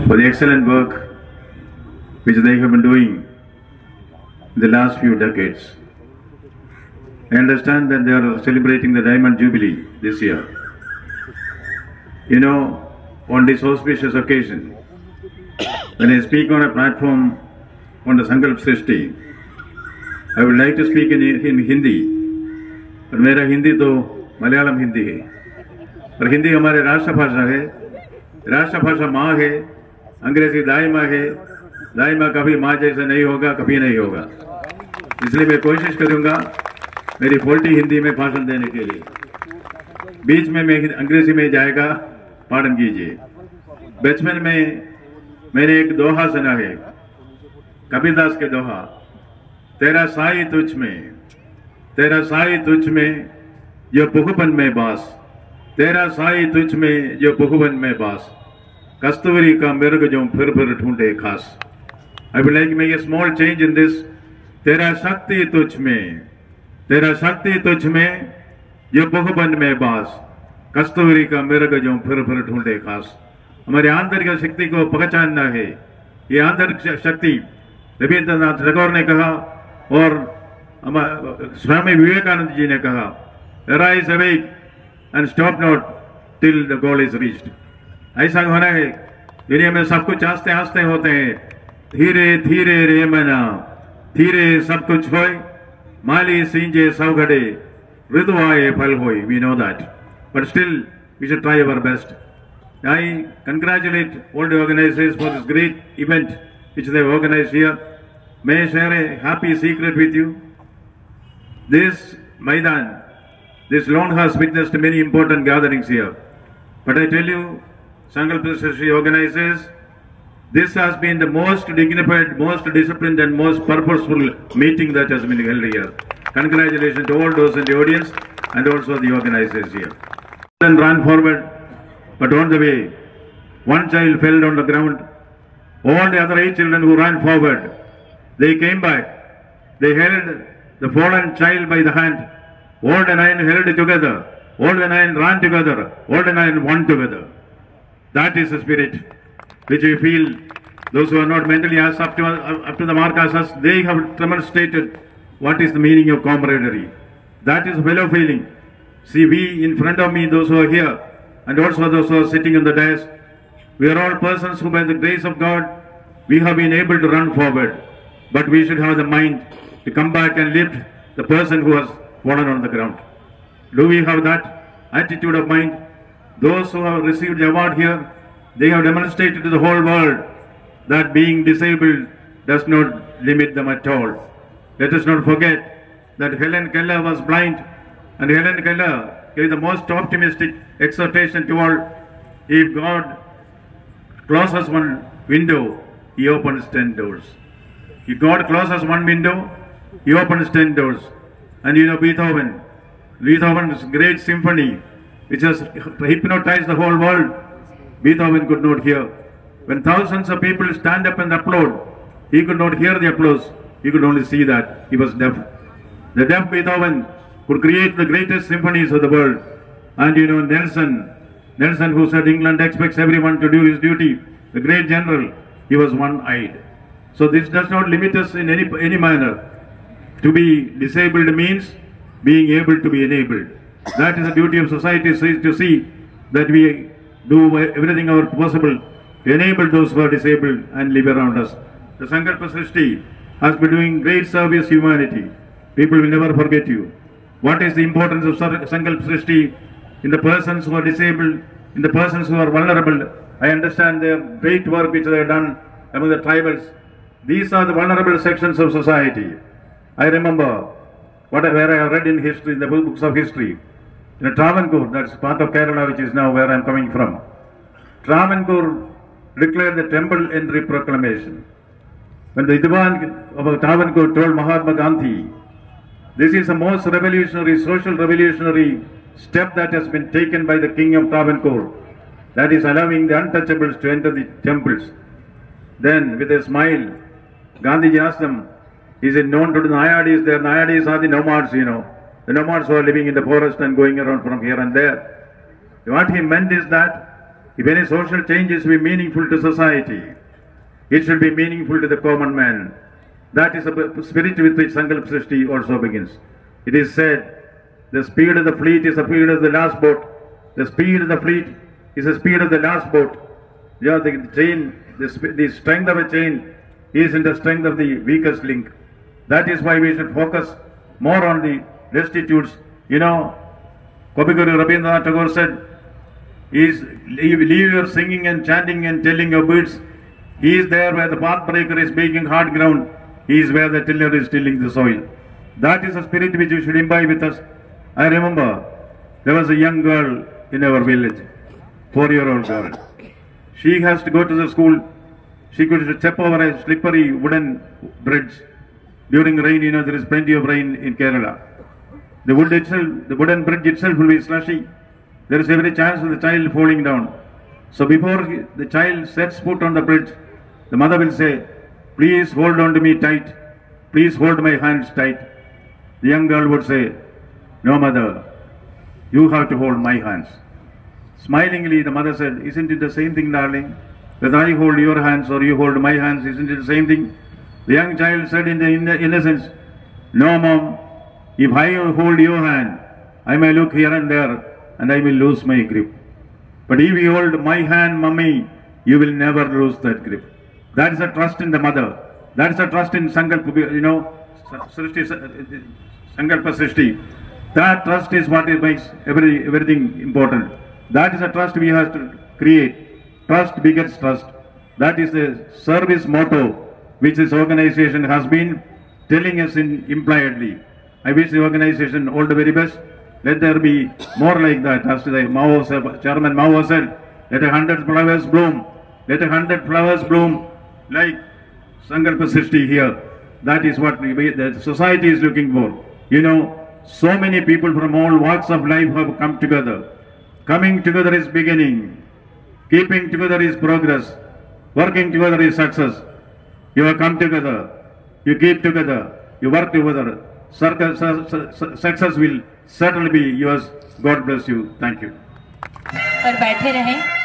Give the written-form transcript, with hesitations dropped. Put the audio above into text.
for the excellent work which they have been doing in the last few decades. I understand that they are celebrating the Diamond Jubilee this year. You know, on this auspicious occasion, when I speak on a platform on the Sankalp Srishti, I would like to speak in Hindi, but मेरा हिंदी तो मलयालम हिंदी है, पर हिंदी हमारे राष्ट्रभाषा है, राष्ट्रभाषा माँ है, अंग्रेजी दाई माँ है, दाई माँ कभी माँ जैसा नहीं होगा, कभी नहीं होगा। इसलिए मैं कोशिश करूँगा मेरी फोल्टी हिंदी में भाषण देने के लिए। बीच में मैं अंग्रेजी में जाएगा, पालन कीजिए। बचपन में मैंने एक दोहा सुना है, कबीरदास के दोहा, तेरा साई तुझ में, तेरा साई तुझ में जो पुखबन में बास, तेरा साई तुझ में जो पुखबन में बास, कस्तूरी का मिर्ग जो फिर ढूंढे खास। I would like to make a small change in this. तेरा शक्ति तुझ में, तेरा शक्ति तुझ में जो पुखबन में बास, कस्तूरी का मिर्ग जो फिर ढूंढे खास। हमारे आंतरिक शक्ति को पहचानना है। ये आंतरिक शक्ति रविंद्रनाथ टैगोर ने कहा और स्वामी विवेकानंद जी ने कहा, Arise awake and stop not till the goal is reached. ऐसा होना है। दुनिया में सब कुछ आस्ते आस्ते होते हैं। धीरे धीरे रे मना, धीरे सब कुछ होए, माली सींजे सौगड़े, ऋतुआए फल होए. We know that, but still we should try our best. I congratulate all the organizers for this great event which they have organized here. May I share a happy secret with you? This Maidan, this lawn has witnessed many important gatherings here. But I tell you, Sankalp Srishti organizers, this has been the most dignified, most disciplined and most purposeful meeting that has been held here. Congratulations to all those in the audience and also the organizers here. Then ran forward, but on the way, one child fell on the ground. All the other 8 children who ran forward, they came back. They held the fallen child by the hand. All the 9 held together. All the 9 ran together. All the 9 won together. That is the spirit which we feel. Those who are not mentally as up to the mark as us, they have demonstrated what is the meaning of camaraderie. That is fellow feeling. See, we in front of me, those who are here, and also those who are sitting on the dais, we are all persons who by the grace of God, we have been able to run forward. But we should have the mind to come back and lift the person who has fallen on the ground. Do we have that attitude of mind? Those who have received the award here, they have demonstrated to the whole world that being disabled does not limit them at all. Let us not forget that Helen Keller was blind, and Helen Keller gave the most optimistic exhortation to all. If God closes one window, He opens 10 doors. If God closes one window, He opens 10 doors. And you know Beethoven's great symphony, which has hypnotized the whole world, Beethoven could not hear. When thousands of people stand up and applaud, he could not hear the applause. He could only see that. He was deaf. The deaf Beethoven could create the greatest symphonies of the world. And you know Nelson who said England expects everyone to do his duty, the great general, he was one-eyed. So this does not limit us in any manner. To be disabled means being able to be enabled. That is the duty of society, to see that we do everything our possible to enable those who are disabled and live around us. The Sankalp Srishti has been doing great service to humanity. People will never forget you. What is the importance of Sankalp Srishti in the persons who are disabled, in the persons who are vulnerable? I understand their great work which they have done among the tribals. These are the vulnerable sections of society. I remember where I have read in history, in the books of history. In Travancore, that's part of Kerala, which is now where I am coming from. Travancore declared the temple entry proclamation. When the Diwan of Travancore told Mahatma Gandhi, this is the most revolutionary, social revolutionary step that has been taken by the king of Travancore, that is allowing the untouchables to enter the temples. Then, with a smile, Gandhiji asked them, is it known to the Nayadis? The Nayadis are the nomads, you know. The nomads who are living in the forest and going around from here and there. What he meant is that If any social change is to be meaningful to society, it should be meaningful to the common man. That is the spirit with which Sankalp Srishti also begins. It is said, the speed of the fleet is the speed of the last boat. The speed of the fleet is the speed of the last boat. You know, the chain, the strength of a chain is in the strength of the weakest link. That is why we should focus more on the destitutes. You know, Kabiguru Rabindranath Tagore said, leave your singing and chanting and telling your birds. He is there where the pathbreaker is making hard ground. He is where the tiller is tilling the soil. That is a spirit which we should imbibe with us. I remember there was a young girl in our village, 4-year-old girl. She has to go to the school. She could step over a slippery wooden bridge. During rain, you know, there is plenty of rain in Kerala. The wood itself, the wooden bridge itself will be slushy. There is every chance of the child falling down. So before the child sets foot on the bridge, the mother will say, please hold on to me tight. Please hold my hands tight. The young girl would say, no mother, you have to hold my hands. Smilingly, the mother said, isn't it the same thing, darling? Whether I hold your hands or you hold my hands, isn't it the same thing? The young child said in the innocence, no mom, if I hold your hand, I may look here and there and I will lose my grip. But if you hold my hand, mummy, you will never lose that grip. That is a trust in the mother. That is a trust in Sankalpa, you know, Sankalpa Srishti. That trust is what makes everything important. That is a trust we have to create. Trust begets trust. That is the service motto which this organization has been telling us impliedly. I wish the organization all the very best. Let there be more like that. As the Chairman Mao said, let 100 flowers bloom. Let 100 flowers bloom like Sankalpa Srishti here. That is what the society is looking for. You know, so many people from all walks of life have come together. Coming together is beginning. Keeping together is progress. Working together is success. You have come together. You keep together. You work together. Success will certainly be yours. God bless you. Thank you. पर बैठे रहें।